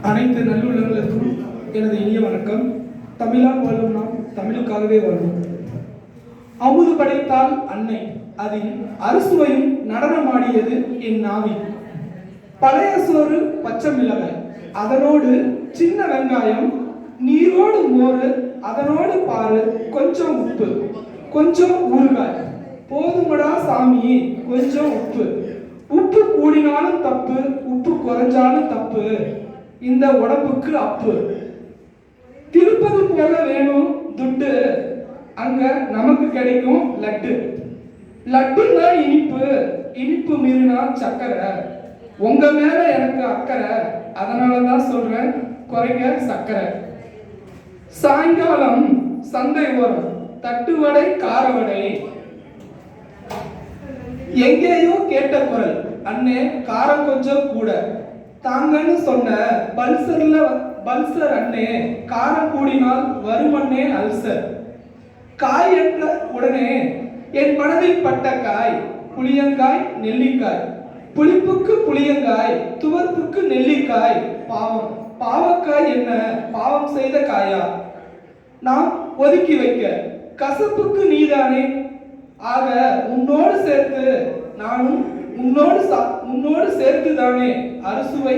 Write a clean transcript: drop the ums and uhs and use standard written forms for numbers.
அனைத்து நல்லுள்ளங்களுக்கும் எனது இனிய வணக்கம். தமிழால் வாழும் நாம் தமிழுக்காகவே வாழ்வோம். அமுது படைத்தால் அன்னை, அதில் அறுசுவையும் நடனமாடியது என் நாவி. பழைய சோறு பச்சை மிளகாய், அதனோடு சின்ன வெங்காயம், நீரோடு மோரு, அதனோடு பாரு, கொஞ்சம் உப்பு, கொஞ்சம் ஊறுகாய். போதுமடா சாமி கொஞ்சம் உப்பு. உப்பு கூடினாலும் தப்பு, உப்பு குறைஞ்சாலும் தப்பு, இந்த உடம்புக்கு அப்பு. திருப்பதி போல வேணும் துட்டு, அங்க நமக்கு கிடைக்கும் லட்டு. லட்டுன்னா இனிப்பு, இனிப்பு மீறினா சக்கரை. உங்க மேல எனக்கு அக்கறை, அதனாலதான் சொல்றேன் குறைங்க சக்கரை. சாயங்காலம் சந்தை ஓரம் தட்டுவடை காரவடை. எங்கேயோ கேட்ட குரல், அண்ணே காரம் கொஞ்சம் கூட தாங்கன்னு சொன்ன பல்சர் அண்ணே, காரம் கூடினால் வருமண்ணே அல்சர். காய் என்ற உடனே என் மனதில் பட்ட காய் புளியங்காய் நெல்லிக்காய். புளிப்புக்கு புளியங்காய், துவர்ப்புக்கு நெல்லிக்காய். பாவம் பாவக்காய் என்ன பாவம் செய்த காயா? நாம் ஒதுக்கி வைக்க கசப்புக்கு நீதானே. ஆக உன்னோடு சேர்த்து நானும் உன்னோடு சேர்த்து தானே அறுசுவை